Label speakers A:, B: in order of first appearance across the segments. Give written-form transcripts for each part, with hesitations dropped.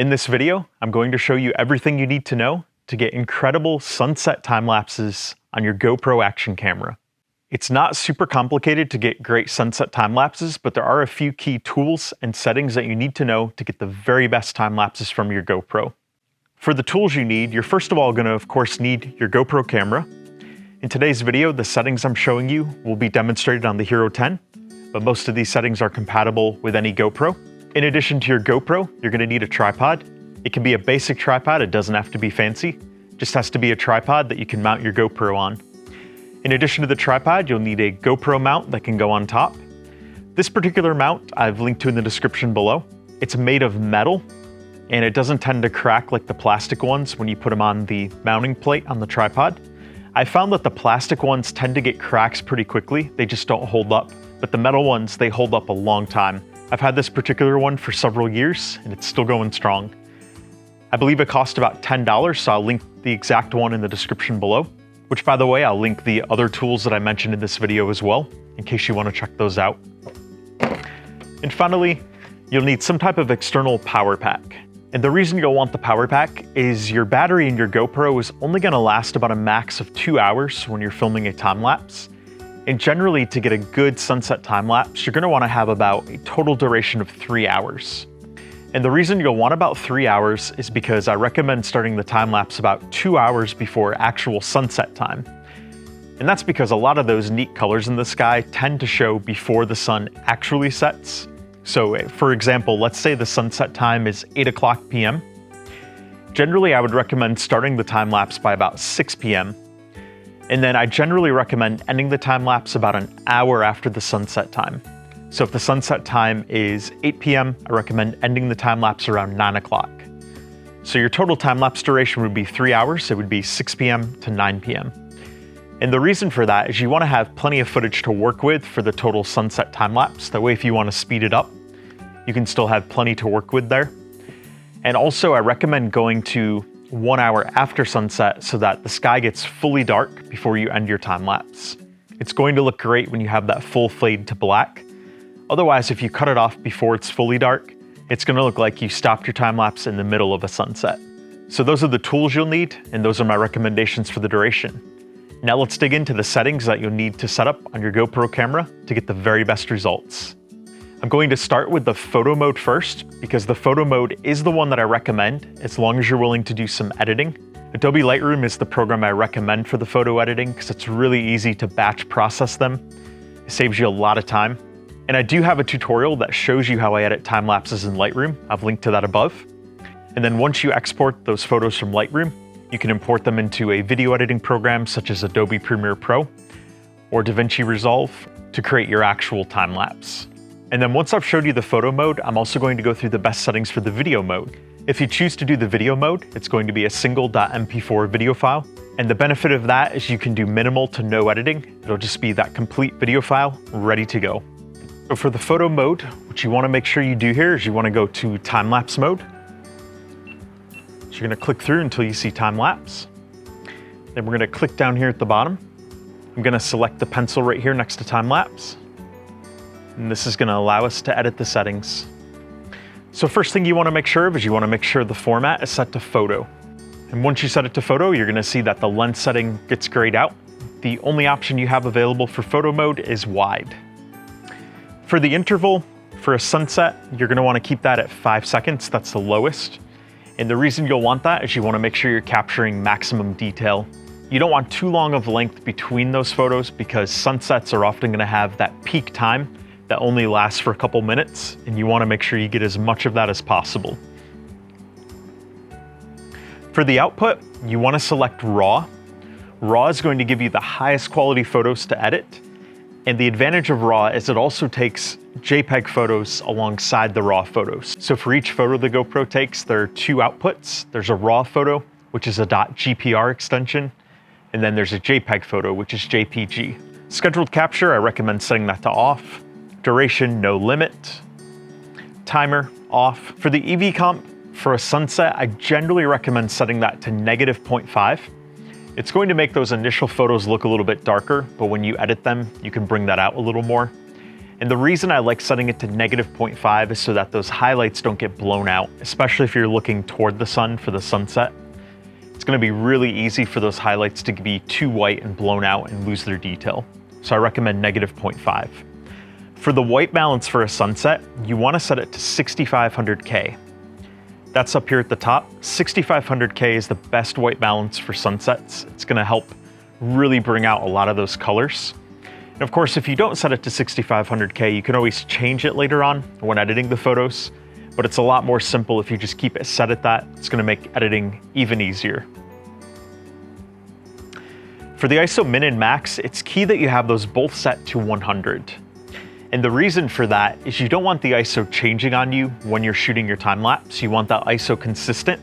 A: In this video, I'm going to show you everything you need to know to get incredible sunset time lapses on your GoPro action camera. It's not super complicated to get great sunset time lapses, but there are a few key tools and settings that you need to know to get the very best time lapses from your GoPro. For the tools you need, you're first of all going to, of course, need your GoPro camera. In today's video, the settings I'm showing you will be demonstrated on the Hero 10, but most of these settings are compatible with any GoPro. In addition to your GoPro, you're going to need a tripod. It can be a basic tripod, it doesn't have to be fancy. It just has to be a tripod that you can mount your GoPro on. In addition to the tripod, you'll need a GoPro mount that can go on top. This particular mount I've linked to in the description below. It's made of metal, and it doesn't tend to crack like the plastic ones when you put them on the mounting plate on the tripod. I found that the plastic ones tend to get cracks pretty quickly, they just don't hold up. But the metal ones, they hold up a long time. I've had this particular one for several years, and it's still going strong. I believe it cost about $10, so I'll link the exact one in the description below, which, by the way, I'll link the other tools that I mentioned in this video as well, in case you want to check those out. And finally, you'll need some type of external power pack. And the reason you'll want the power pack is your battery in your GoPro is only going to last about a max of 2 hours when you're filming a time lapse. And generally, to get a good sunset time lapse, you're going to want to have about a total duration of 3 hours. And the reason you'll want about 3 hours is because I recommend starting the time lapse about 2 hours before actual sunset time. And that's because a lot of those neat colors in the sky tend to show before the sun actually sets. So for example, let's say the sunset time is 8 o'clock p.m. Generally, I would recommend starting the time lapse by about 6 p.m. And then I generally recommend ending the time lapse about an hour after the sunset time. So if the sunset time is 8 p.m., I recommend ending the time lapse around 9 o'clock. So your total time lapse duration would be 3 hours. It would be 6 p.m. to 9 p.m. And the reason for that is you want to have plenty of footage to work with for the total sunset time lapse. That way, if you want to speed it up, you can still have plenty to work with there. And also, I recommend going to 1 hour after sunset so that the sky gets fully dark before you end your time lapse. It's going to look great when you have that full fade to black. Otherwise, if you cut it off before it's fully dark, it's going to look like you stopped your time lapse in the middle of a sunset. So those are the tools you'll need, and those are my recommendations for the duration. Now let's dig into the settings that you'll need to set up on your GoPro camera to get the very best results. I'm going to start with the photo mode first, because the photo mode is the one that I recommend as long as you're willing to do some editing. Adobe Lightroom is the program I recommend for the photo editing because it's really easy to batch process them. It saves you a lot of time. And I do have a tutorial that shows you how I edit time lapses in Lightroom. I've linked to that above. And then once you export those photos from Lightroom, you can import them into a video editing program such as Adobe Premiere Pro or DaVinci Resolve to create your actual time lapse. And then once I've showed you the photo mode, I'm also going to go through the best settings for the video mode. If you choose to do the video mode, it's going to be a single .mp4 video file. And the benefit of that is you can do minimal to no editing. It'll just be that complete video file ready to go. So for the photo mode, what you want to make sure you do here is you want to go to time lapse mode. So you're going to click through until you see time lapse. Then we're going to click down here at the bottom. I'm going to select the pencil right here next to time lapse. And this is going to allow us to edit the settings. So first thing you want to make sure of is you want to make sure the format is set to photo. And once you set it to photo, you're going to see that the lens setting gets grayed out. The only option you have available for photo mode is wide. For the interval, for a sunset, you're going to want to keep that at 5 seconds. That's the lowest. And the reason you'll want that is you want to make sure you're capturing maximum detail. You don't want too long of length between those photos because sunsets are often going to have that peak time that only lasts for a couple minutes, and you want to make sure you get as much of that as possible. For the output, you want to select RAW. RAW is going to give you the highest quality photos to edit, and the advantage of RAW is it also takes JPEG photos alongside the RAW photos. So for each photo the GoPro takes, there are two outputs. There's a RAW photo, which is a .gpr extension, and then there's a JPEG photo, which is JPG. Scheduled capture, I recommend setting that to off. Duration, no limit. Timer, off. For the EV comp, for a sunset, I generally recommend setting that to -0.5. It's going to make those initial photos look a little bit darker, but when you edit them, you can bring that out a little more. And the reason I like setting it to -0.5 is so that those highlights don't get blown out, especially if you're looking toward the sun for the sunset. It's gonna be really easy for those highlights to be too white and blown out and lose their detail. So I recommend -0.5. For the white balance for a sunset, you wanna set it to 6500K. That's up here at the top. 6500K is the best white balance for sunsets. It's gonna help really bring out a lot of those colors. And of course, if you don't set it to 6500K, you can always change it later on when editing the photos, but it's a lot more simple if you just keep it set at that. It's gonna make editing even easier. For the ISO min and max, it's key that you have those both set to 100. And the reason for that is you don't want the ISO changing on you when you're shooting your time lapse. You want that ISO consistent.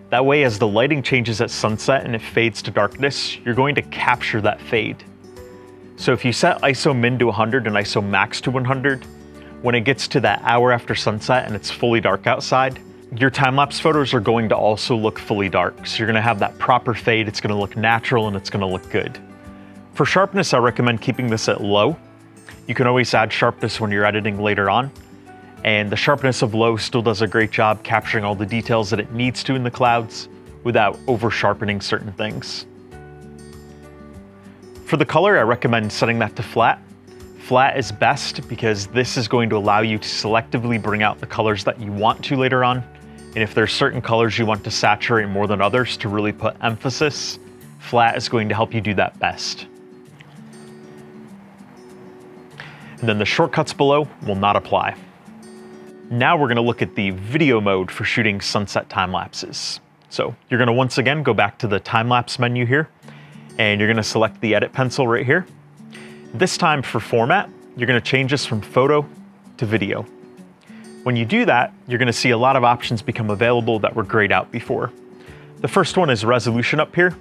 A: That way, as the lighting changes at sunset and it fades to darkness, you're going to capture that fade. So if you set ISO min to 100 and ISO max to 100, when it gets to that hour after sunset and it's fully dark outside, your time-lapse photos are going to also look fully dark. So you're gonna have that proper fade, it's gonna look natural, and it's gonna look good. For sharpness, I recommend keeping this at low. You can always add sharpness when you're editing later on, and the sharpness of low still does a great job capturing all the details that it needs to in the clouds without over-sharpening certain things. For the color, I recommend setting that to flat. Flat is best because this is going to allow you to selectively bring out the colors that you want to later on. And if there's certain colors you want to saturate more than others to really put emphasis, flat is going to help you do that best. And then the shortcuts below will not apply. Now we're gonna look at the video mode for shooting sunset time lapses. So you're gonna once again go back to the time lapse menu here, and you're gonna select the edit pencil right here. This time for format, you're gonna change this from photo to video. When you do that, you're gonna see a lot of options become available that were grayed out before. The first one is resolution up here.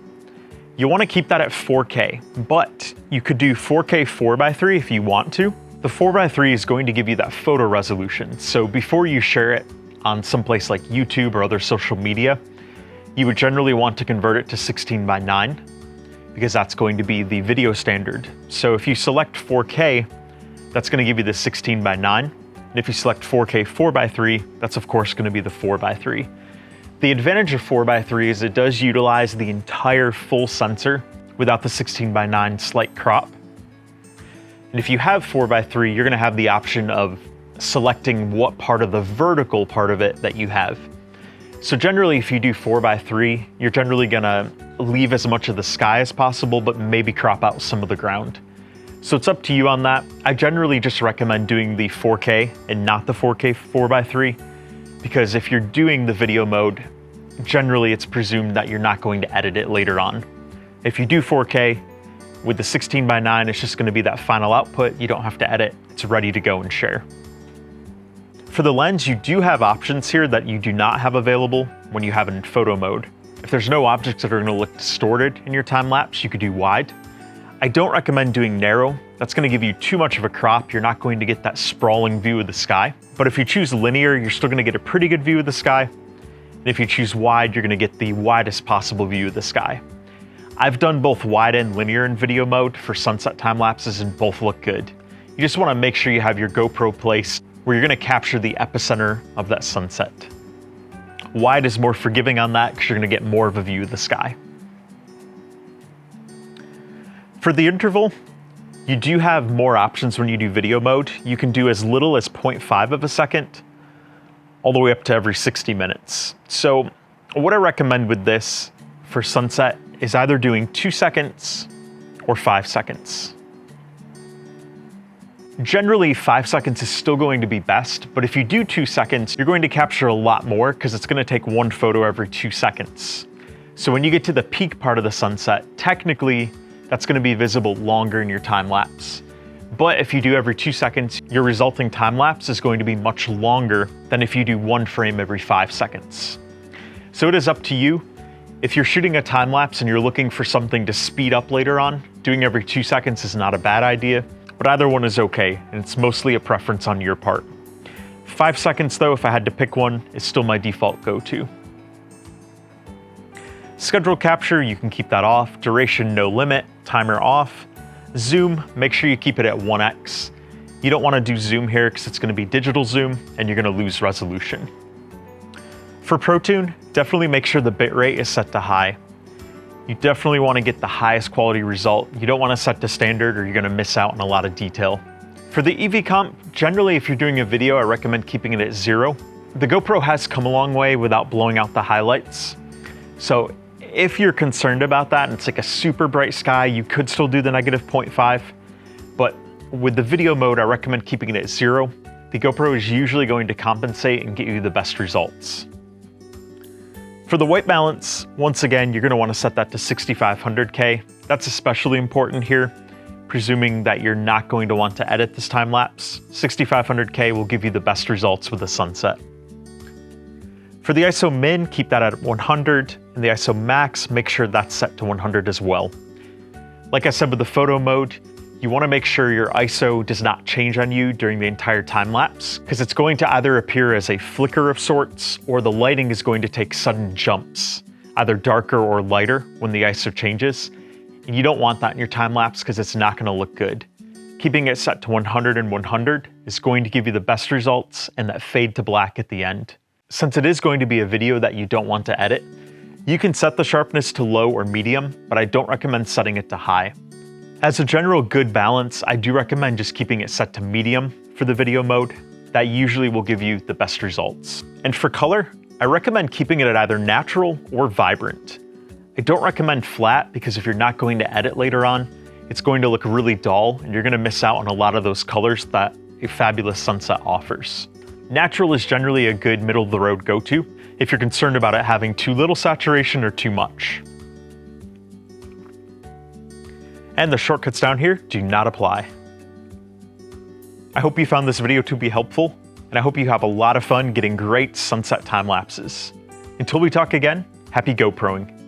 A: You wanna keep that at 4K, but you could do 4K 4:3 if you want to. The 4:3 is going to give you that photo resolution. So before you share it on someplace like YouTube or other social media, you would generally want to convert it to 16:9 because that's going to be the video standard. So if you select 4K, that's gonna give you the 16:9. And if you select 4K 4:3, that's of course gonna be the 4:3. The advantage of 4:3 is it does utilize the entire full sensor without the 16:9 slight crop. And if you have 4:3, you're gonna have the option of selecting what part of the vertical part of it that you have. So generally, if you do 4:3, you're generally gonna leave as much of the sky as possible, but maybe crop out some of the ground. So it's up to you on that. I generally just recommend doing the 4K and not the 4K 4:3, because if you're doing the video mode, generally it's presumed that you're not going to edit it later on. If you do 4K, with the 16:9, it's just gonna be that final output. You don't have to edit, it's ready to go and share. For the lens, you do have options here that you do not have available when you have it in photo mode. If there's no objects that are gonna look distorted in your time lapse, you could do wide. I don't recommend doing narrow. That's gonna give you too much of a crop. You're not going to get that sprawling view of the sky. But if you choose linear, you're still gonna get a pretty good view of the sky. And if you choose wide, you're gonna get the widest possible view of the sky. I've done both wide and linear in video mode for sunset time lapses, and both look good. You just wanna make sure you have your GoPro placed where you're gonna capture the epicenter of that sunset. Wide is more forgiving on that because you're gonna get more of a view of the sky. For the interval, you do have more options when you do video mode. You can do as little as 0.5 of a second, all the way up to every 60 minutes. So what I recommend with this for sunset is either doing 2 seconds or 5 seconds. Generally, 5 seconds is still going to be best, but if you do 2 seconds, you're going to capture a lot more because it's gonna take one photo every 2 seconds. So when you get to the peak part of the sunset, technically, that's gonna be visible longer in your time lapse. But if you do every 2 seconds, your resulting time lapse is going to be much longer than if you do one frame every 5 seconds. So it is up to you. If you're shooting a time lapse and you're looking for something to speed up later on, doing every 2 seconds is not a bad idea, but either one is okay, and it's mostly a preference on your part. 5 seconds though, if I had to pick one, is still my default go-to. Schedule capture, you can keep that off. Duration, no limit. Timer off. Zoom, make sure you keep it at 1x. You don't want to do zoom here because it's going to be digital zoom and you're going to lose resolution. For ProTune, definitely make sure the bitrate is set to high. You definitely want to get the highest quality result. You don't want to set to standard or you're going to miss out on a lot of detail. For the EV comp, generally if you're doing a video, I recommend keeping it at 0. The GoPro has come a long way without blowing out the highlights. So if you're concerned about that and it's like a super bright sky, you could still do the -0.5. But with the video mode, I recommend keeping it at 0. The GoPro is usually going to compensate and get you the best results. For the white balance, once again, you're going to want to set that to 6500K. That's especially important here, presuming that you're not going to want to edit this time lapse. 6500K will give you the best results with the sunset. For the ISO min, keep that at 100, and the ISO max, make sure that's set to 100 as well. Like I said with the photo mode, you want to make sure your ISO does not change on you during the entire time lapse, because it's going to either appear as a flicker of sorts, or the lighting is going to take sudden jumps, either darker or lighter when the ISO changes. And you don't want that in your time lapse because it's not going to look good. Keeping it set to 100 and 100 is going to give you the best results and that fade to black at the end. Since it is going to be a video that you don't want to edit, you can set the sharpness to low or medium, but I don't recommend setting it to high. As a general good balance, I do recommend just keeping it set to medium for the video mode. That usually will give you the best results. And for color, I recommend keeping it at either natural or vibrant. I don't recommend flat because if you're not going to edit later on, it's going to look really dull and you're going to miss out on a lot of those colors that a fabulous sunset offers. Natural is generally a good middle-of-the-road go-to if you're concerned about it having too little saturation or too much. And the shortcuts down here do not apply. I hope you found this video to be helpful, and I hope you have a lot of fun getting great sunset time lapses. Until we talk again, happy GoProing.